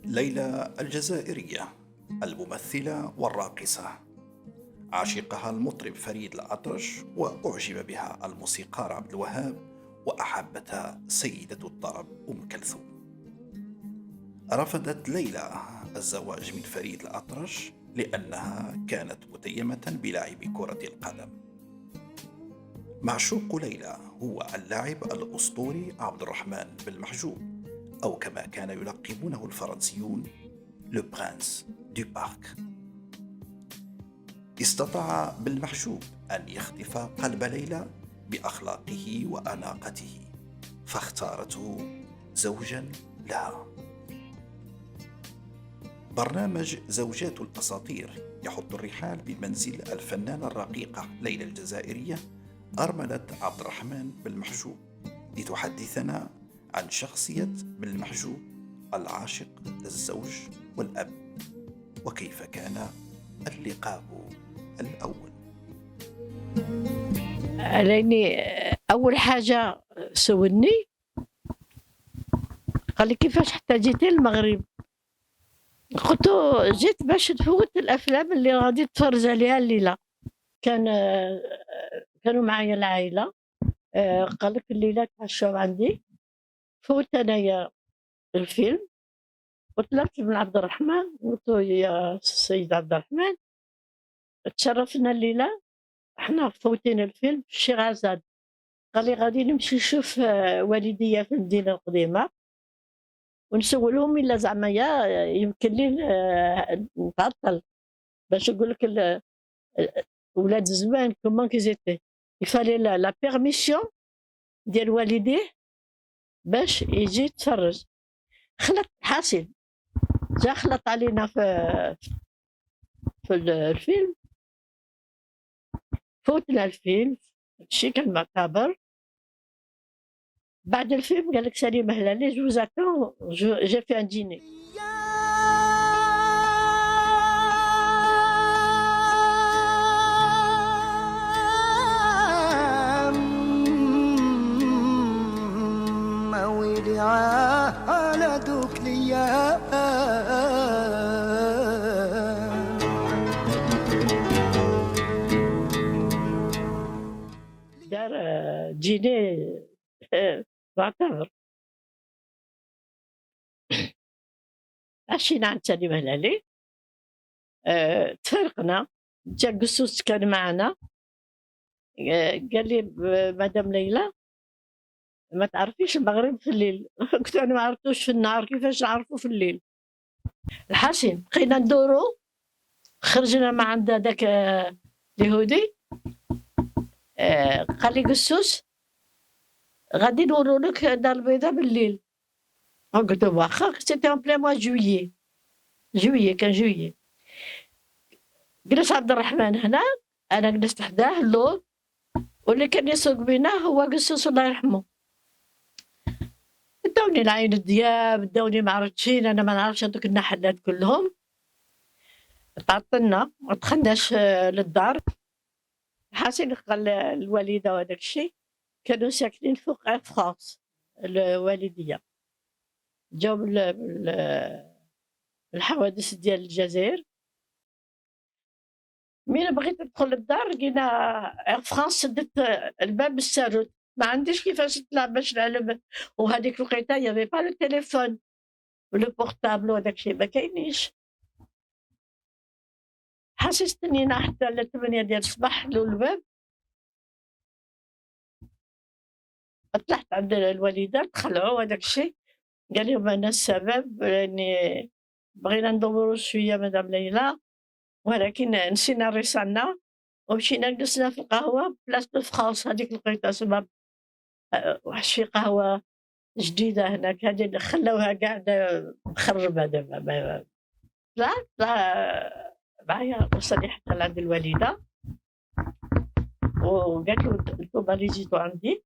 ليلى الجزائرية، الممثلة والراقصة، عشقها المطرب فريد الأطرش وأعجب بها الموسيقار عبد الوهاب، وأحبتها سيدة الطرب أم كلثوم. رفضت ليلى الزواج من فريد الأطرش لأنها كانت متيمة بلعب كرة القدم. معشوق ليلى هو اللاعب الأسطوري عبد الرحمن بالمحجوب، أو كما كان يلقبونه الفرنسيون لو برانس دو بارك. استطاع بالمحجوب أن يخطف قلب ليلى بأخلاقه وأناقته، فاختارته زوجا لها. برنامج زوجات الأساطير يحط الرحال بمنزل الفنانة الرقيقة ليلى الجزائرية أرملة عبد الرحمن بالمحجوب، لتحدثنا عن شخصية بالمحجوب العاشق الزوج والأب، وكيف كان اللقاء الأول. لاني اول حاجه سولني، قال لي كيفاش حتى جيتي المغرب؟ قلت له جيت باش نفوت الافلام اللي غادي تفرج عليها الليله. كانوا معايا العائله. قال لك الليله تعشوا عندي. فوت انايا الفيلم وطلبت من عبد الرحمن، قلت له يا سيد عبد الرحمن تشرفنا الليله، احنا فوتين الفيلم في الشيخ عزاد. قال لي غادي نمشي نشوف والديا في المدينه القديمه ونسولهم الا زعما يمكن لي نتعطل باش نقول لك ولاد زمان كومون كيزيتي يفالي لا بيرميسيون ديال والديه باش يجي يتفرج. خلط حاصل، جا خلط علينا في الفيلم. فوتنا الفيلم، هادشي كان معتبر. بعد الفيلم قال لك سليم هلالي جو زاتون جي في ان ديني. ويلي على دوك ليا دار ديني معتبر. مشينا عند سليم هلالي، تفرقنا. جا قسوس كان معنا، قال لي مدام ليلى ما تعرفيش المغرب في الليل. قلت انا ما عرفتوش في النهار، كيفاش نعرفو في الليل؟ الحسين بقينا ندورو، خرجنا مع عند هذاك اليهودي. قال لي قسوس غادي نورولك دار البيضاء بالليل. قلت له واخا. سيتي اون بلي موا جويي كان جويي. جلس عبد الرحمن هنا، انا جلست حداه اللور، واللي كان يسوق بينا هو قسوس الله يرحمه. داوني العين الدياب، داوني ما عرفتشين، انا ما نعرفش هذوك النحلات كلهم. تعطلنا ما دخلناش للدار. حاسين قال الوالده وهذاك الشيء كانوا ساكنين فوق اير فرانس الوالديه، جاو الحوادث ديال الجزائر. مين بغيت ندخل للدار لقينا اير فرانس سدت الباب بالساروت، ما عنديش كيفاش نطلع باش نعلم. وهذيك الوقيته يافي با لو تليفون ولو بورتابل وداك الشيء ما كاينيش. حسستني حتى ل 8 ديال الصباح حلو الباب. طلعت عند الوالده تخلعوا هذاك الشيء، قال لهم انا السبب لاني بغينا ندوروا شويه مدام ليلى، ولكن نسينا رسالنا ومشينا جلسنا في القهوه بلاصه الفرانس. هذيك لقيتها سبب واحد شي قهوه جديده هناك، هذه اللي خلاوها قاعده مخربه دابا. طلعت معايا وصلي حتى لعند الوالده وقالت له انتم اللي جيتوا عندي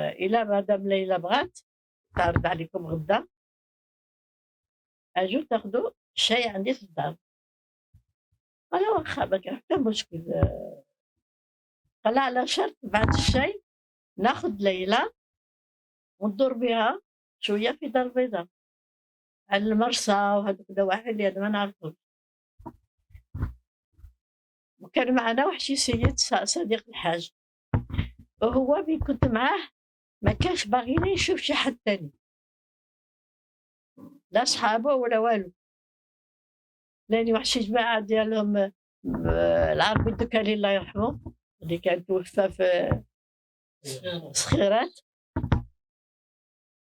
الى مدام ليلى بغات تعرض عليكم غدا اجوا تاخذوا الشاي عندي في الدار. قال واخا ما كان حتى مشكل. قال على شرط بعد الشاي ناخذ ليلى وندور بها شوية في دار البيضاء على المرسى وهذوك النواحي اللي أنا ما نعرفهم. وكان معنا واحد شي سيد صديق الحاج، وهو مين كنت معاه ما كانش باغيني يشوف شي حد تاني، لا صحابه ولا والو، لاني واحد شي جماعة ديالهم العربي الدكالي الله يرحمه اللي كان توفى في صخيرات،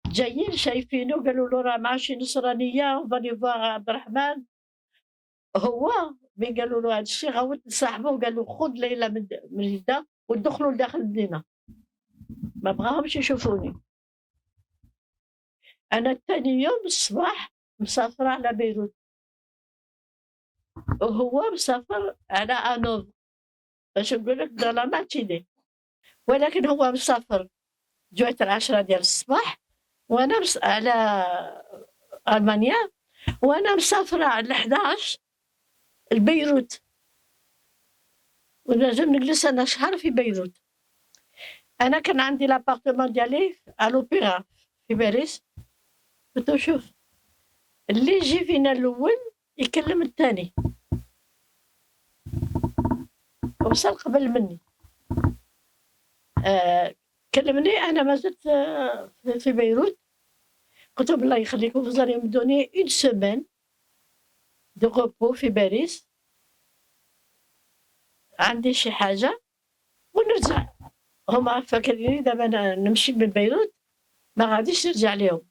جايين شايفينه قالوا له راه مع شي نصرانية وفاني فواغ عبد الرحمن. هو مين قالوا له هذا الشيء غوت لصاحبه وقال له خذ ليلى من يده ودخلوا لداخل المدينة، ما بغاهمش يشوفوني. أنا تاني يوم الصباح مسافرة على بيروت وهو مسافر على أنوف، باش نقول لك dans la matinée، ولكن هو مسافر جوات 10 ديال الصباح وأنا على ألمانيا، وأنا مسافرة على 11 لبيروت، ولازم نجلس أنا شهر في بيروت. أنا كان عندي لابارتمون ديالي على الأوبيرا في باريس. قلت له شوف اللي يجي فينا الأول يكلم الثاني، وصل قبل مني. كلمني أنا ما زلت في بيروت، قلت لهم الله يخليكم vous allez me donner une semaine de repos في باريس، عندي شي حاجة ونرجع. هما فاكريني دابا أنا نمشي من بيروت ما غاديش نرجع ليهم.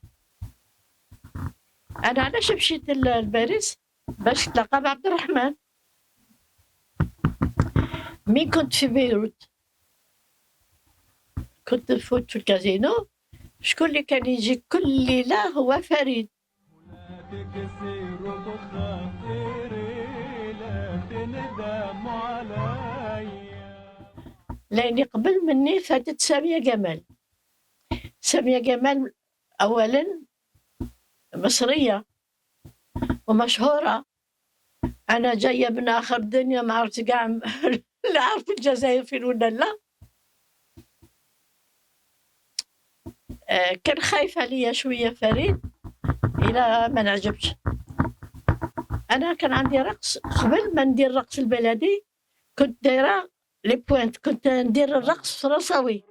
أنا علاش مشيت لباريس؟ باش نتلاقى مع عبد الرحمن. مين كنت في بيروت كنت نفوت في الكازينو، شكون اللي كان يجي كل ليلة؟ هو فريد. لأني قبل مني فاتت سامية جمال. سامية جمال أولا مصرية ومشهورة، أنا جاية من آخر الدنيا ما عرفت كاع لا عرفت الجزائر فين ولا لا. كان خايف عليا شوية فريد إلى ما نعجبش. أنا كان عندي رقص قبل ما ندير الرقص البلدي، كنت دايرة لي بوينت، كنت ندير الرقص فرنساوي.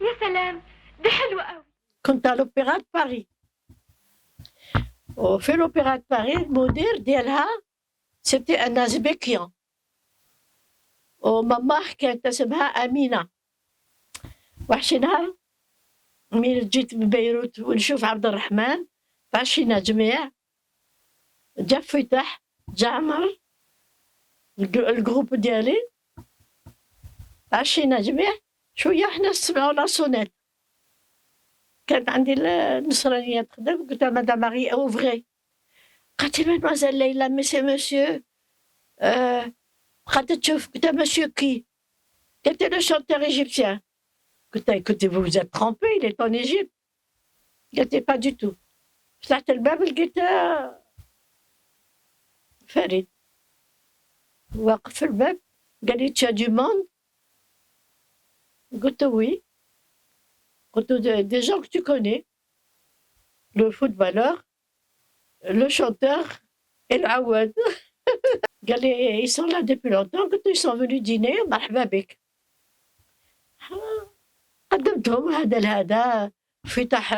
يا سلام دي حلوة قوي. كنت على الأوبيرا دو باري، وفي الأوبيرا دو باري المدير ديالها سيتي ان أزبكيان، وماماه كانت اسمها أمينة. واحد شي نهار ملي جيت من بيروت ونشوف عبد الرحمن فعشينا جميع، جا فتح جا عمر الجروب ديالي، عشينا جميع شوية حنا نسمعو لا سونيت. كانت عندي النصرانية تخدم، قلت لها مدام ماري اوفغي، قالت لي مادموزيل ليلى مي سي مسيو. قعدت تشوف، قلت لها مسيو كي؟ قالت لي لو شونتور ايجيبسيان. قلت لها écoutez vous vous êtes trompé il est en Égypte. قالت لي pas du tout. فتحت الباب لقيت فريد واقف في الباب، قال لي tu as du monde؟ قلت له oui. قلت له des gens que tu connais، le footballeur، le chanteur et العواد. قال لي ils sont là depuis longtemps. قلت له ils sont venus dîner مرحبا بك. قدمتهم هذا لهذا، فتح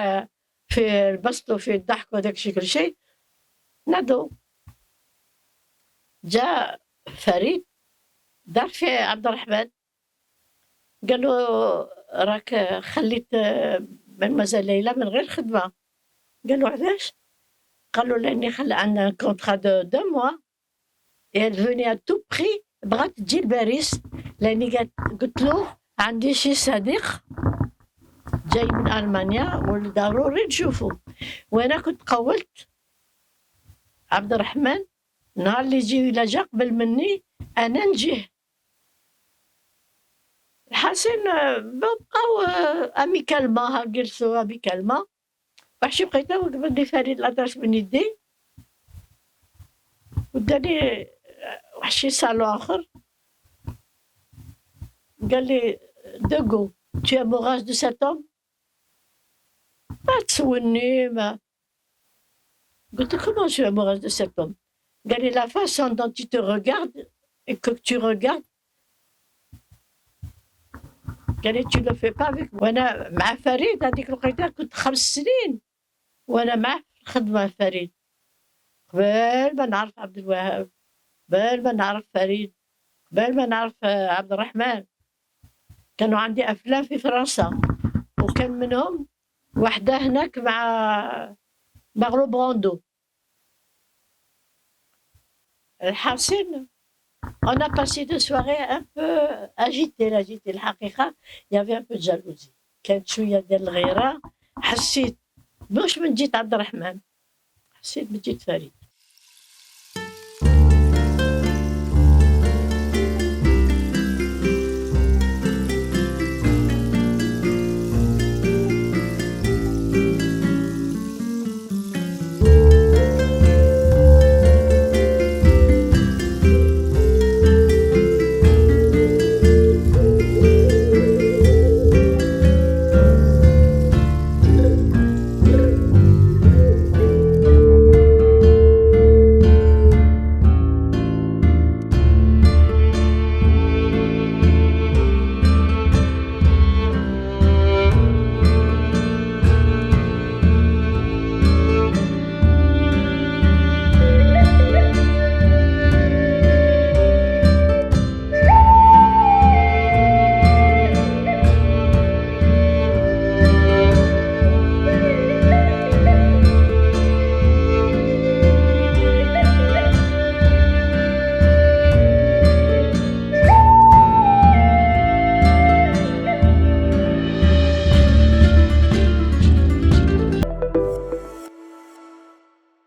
في البسط وفي الضحك وداك الشيء كل شيء. نادو جاء فريد دار في عبد الرحمن، قال له راك خليت مدموزيل ليلى من غير خدمة. قال له علاش؟ قال له لاني عندنا كونترا دو موا اي elle venait à tout prix، بغات تجي لباريس لاني قلت له عندي شي صديق جاي من ألمانيا وضروري نشوفه. وأنا كنت قولت عبد الرحمن نهار اللي يجي إلا جا قبل مني أنا نجيه. الحسن بقاو أميكالما جلسوا أميكالما. وحشي بقيت قبل لي فريد الأطرش من يدي وداني واحد شي صالون آخر قال لي دوغو tu es amoureux de cet homme ما تسولني ما قلت له comment je suis amoureuse de cet homme قال لي la façon dont tu te regardes et que tu regardes قال لي tu le fais pas avec وانا مع فريد هذيك الوقيته كنت 5 سنين وانا معاه في الخدمه فريد قبل ما نعرف عبد الوهاب قبل ما نعرف فريد قبل ما نعرف عبد الرحمن كانوا عندي افلام في فرنسا وكان منهم واحده هناك مع مارلو براندو الحسن. On a passé deux soirées un peu agitées الحقيقة. Il y avait un peu de jalousie. كانت شوية ديال الغيرة. حسيت مش من جهة عبد الرحمن، حسيت من جهة فريد.